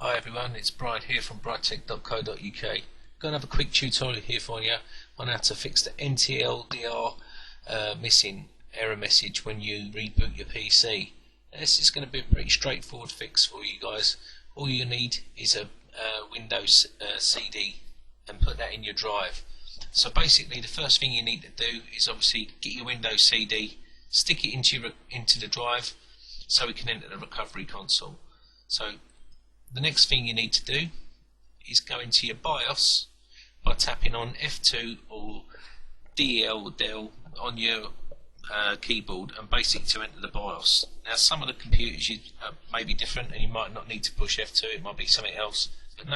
Hi everyone, it's Brian here from brightech.co.uk. Going to have a quick tutorial here for you on how to fix the NTLDR missing error message when you reboot your PC. This is going to be a pretty straightforward fix for you guys. All you need is a Windows CD and put that in your drive. So basically the first thing you need to do is obviously get your Windows CD, stick it into the drive so we can enter the recovery console. So the next thing you need to do is go into your BIOS by tapping on F2 or DL or Del on your keyboard and basically to enter the BIOS. Now some of the computers may be different and you might not need to push F2, it might be something else, but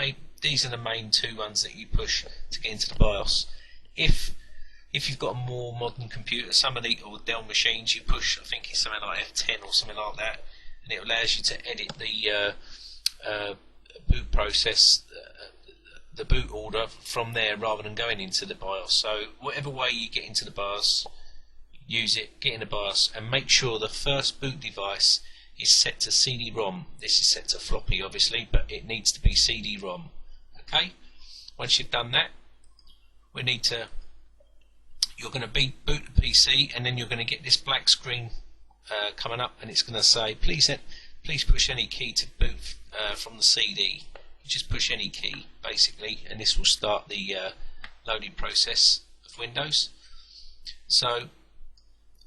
these are the main two ones that you push to get into the BIOS. If you've got a more modern computer, some of the or Dell machines, you push, I think it's something like F10 or something like that, and it allows you to edit the boot process, the boot order from there rather than going into the BIOS. So whatever way you get into the BIOS, use it, get in the BIOS, and make sure the first boot device is set to CD-ROM. This is set to floppy obviously, but it needs to be CD-ROM. Okay, once you've done that, you're going to boot the PC, and then you're going to get this black screen coming up, and it's going to say please push any key to boot from the CD. You just push any key basically, and this will start the loading process of Windows. So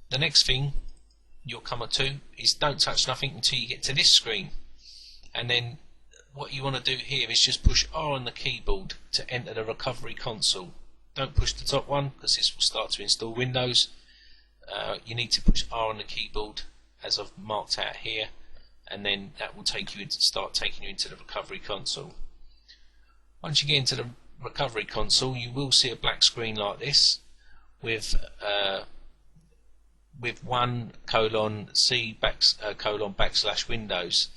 the next thing you'll come to is don't touch nothing until you get to this screen, and then what you want to do here is just push R on the keyboard to enter the recovery console. Don't push the top one because this will start to install Windows. You need to push R on the keyboard as I've marked out here, and then that will start taking you into the recovery console. Once you get into the recovery console, you will see a black screen like this with 1:C:\Windows.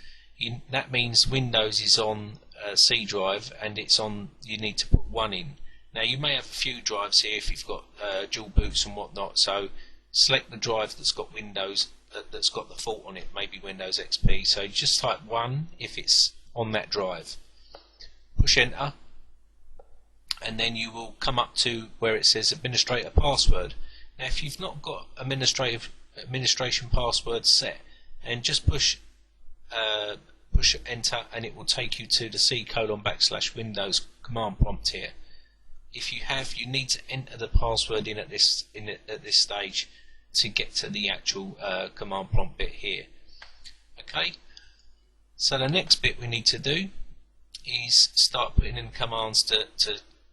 That means Windows is on C drive, and it's on. You need to put 1 in. Now you may have a few drives here if you've got dual boots and whatnot. So select the drive that's got Windows, that's got the fault on it, maybe Windows XP. So you just type 1 if it's on that drive. Push enter, and then you will come up to where it says administrator password. Now if you've not got administration password set, and just push enter, and it will take you to the C:\Windows command prompt here. If you have, you need to enter the password in at this stage to get to the actual command prompt bit here. Okay, so the next bit we need to do is start putting in commands to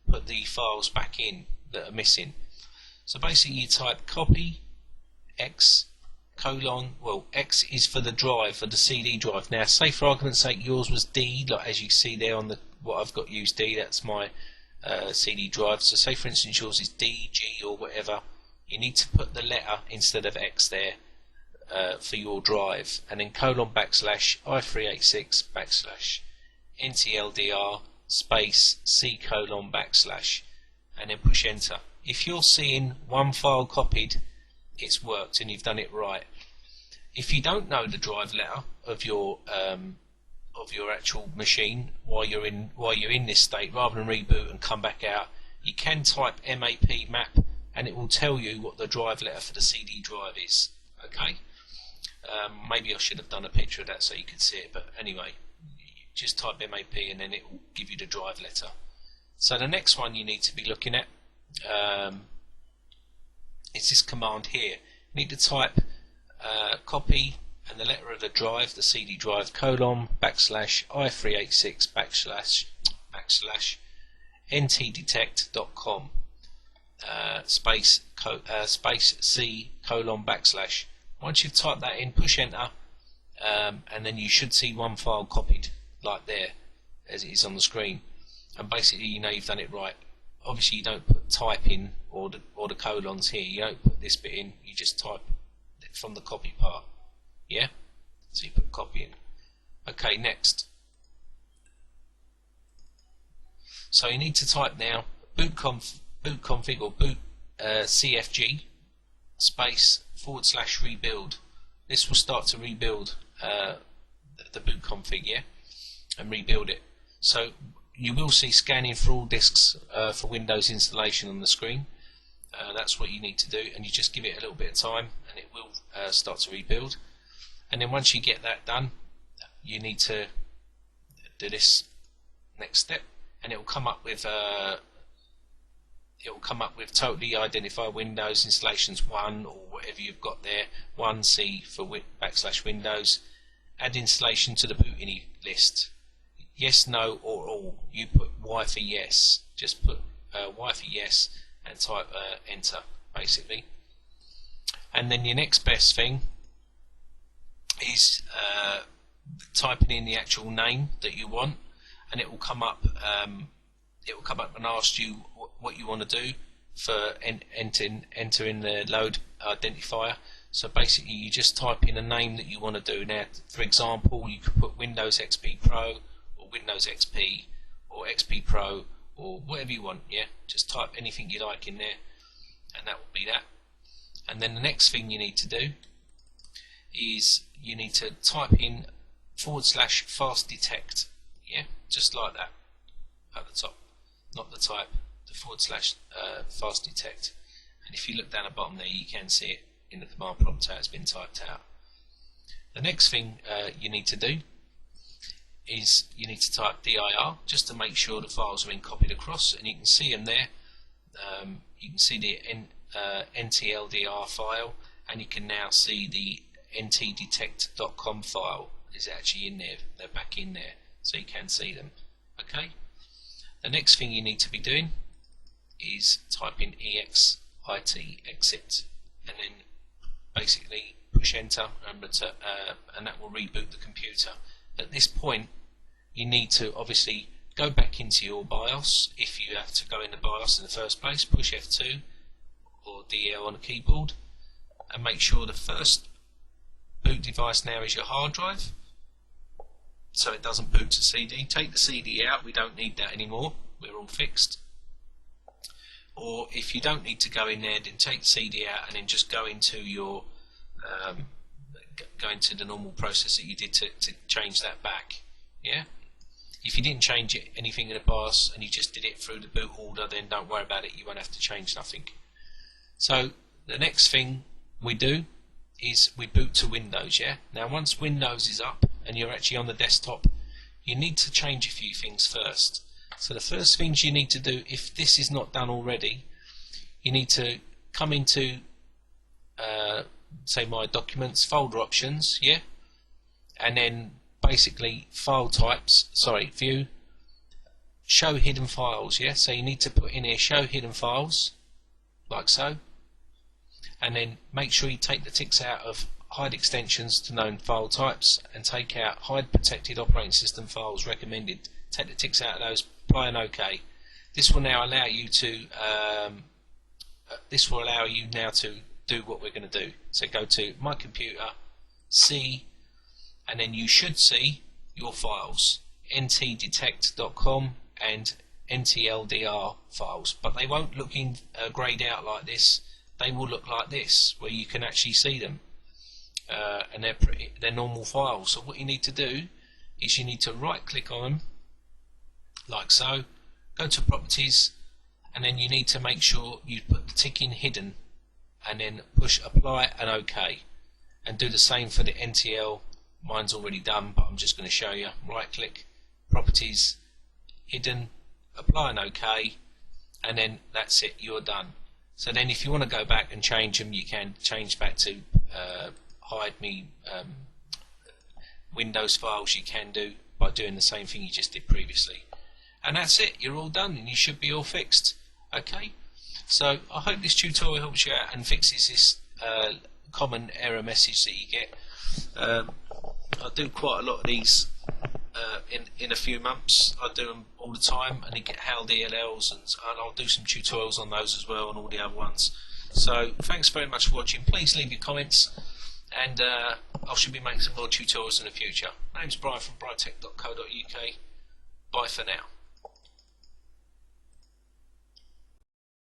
put the files back in that are missing. So basically you type copy X:, X is for the drive, for the CD drive. Now say for argument's sake yours was D, like as you see there on what I've got used D, that's my CD drive. So say for instance yours is D, G or whatever, you need to put the letter instead of X there for your drive, and then :i386 /NTLDR C:\, and then push enter. If you're seeing one file copied, it's worked and you've done it right. If you don't know the drive letter of your actual machine while you're in this state, rather than reboot and come back out, you can type map and it will tell you what the drive letter for the CD drive is. Okay, maybe I should have done a picture of that so you could see it, but anyway, just type map and then it will give you the drive letter. So the next one you need to be looking at is this command here. You need to type copy and the letter of the drive, the CD drive, :i386 /NTDetect.com C:\. Once you've typed that in, push enter, and then you should see one file copied like there as it is on the screen, and basically you know you've done it right. Obviously you don't put type in or the colons here, you don't put this bit in, you just type it from the copy part. Yeah, so you put copy in. Okay, next. So you need to type now boot config or boot CFG /rebuild. This will start to rebuild the boot config, yeah. and rebuild it. So you will see scanning for all disks for Windows installation on the screen. That's what you need to do, and you just give it a little bit of time and it will start to rebuild. And then once you get that done, you need to do this next step, and it will come up with totally identify Windows installations 1 or whatever you've got there, 1C for /Windows, add installation to the booting list, yes, no or all. You put Y for yes, just put Y for yes and type enter basically. And then your next best thing is typing in the actual name that you want, and it will come up and ask you what you want to do for entering the load identifier. So basically you just type in a name that you want to do. Now for example, you could put Windows XP Pro or Windows XP or XP Pro or whatever you want, yeah, just type anything you like in there and that will be that. And then the next thing you need to do is you need to type in /fast detect, yeah, just like that at the top, not the type, the /fast detect. And if you look down the bottom there, you can see it in the command prompt how it's been typed out. The next thing you need to do is you need to type dir just to make sure the files are being copied across, and you can see them there. You can see the NTLDR file, and you can now see the ntdetect.com file is actually in there. They're back in there, so you can see them. Okay. The next thing you need to be doing is type in exit exit, and then basically push enter, and that will reboot the computer. At this point, you need to obviously go back into your BIOS. If you have to go in the BIOS in the first place, push F2 or DL on the keyboard, and make sure the first boot device now is your hard drive, so it doesn't boot to CD. Take the CD out, we don't need that anymore, we're all fixed. Or if you don't need to go in there, then take the CD out and then just go into your go into the normal process that you did to change that back. Yeah. If you didn't change anything in the BIOS and you just did it through the boot order, then don't worry about it, you won't have to change nothing. So the next thing we do is we boot to Windows. Yeah. Now once Windows is up and you're actually on the desktop, you need to change a few things first. So the first things you need to do, if this is not done already, you need to come into say my documents, folder options, yeah, and then basically file types, view, show hidden files, yeah, so you need to put in here show hidden files, like so, and then make sure you take the ticks out of hide extensions to known file types and take out hide protected operating system files recommended. Take the ticks out of those, apply an OK. This will now allow you to do what we're going to do. So go to my computer, see, and then you should see your files, ntdetect.com and NTLDR files, but they won't look grayed out like this. They will look like this, where you can actually see them, and they're normal files. So what you need to do is you need to right click on them like so, go to properties, and then you need to make sure you put the tick in hidden, and then push apply and OK, and do the same for the NTL. Mine's already done, but I'm just going to show you. Right click, properties, hidden, apply and OK, and then that's it, you're done. So then if you want to go back and change them, you can change back to hide me Windows files. You can do by doing the same thing you just did previously. And that's it, you're all done and you should be all fixed. Okay, so I hope this tutorial helps you out and fixes this common error message that you get. I do quite a lot of these in a few months. I do them all the time, and you get HAL DLLs, and I'll do some tutorials on those as well and all the other ones. So thanks very much for watching. Please leave your comments, and I should be making some more tutorials in the future. My name's Brian from britech.co.uk. Bye for now.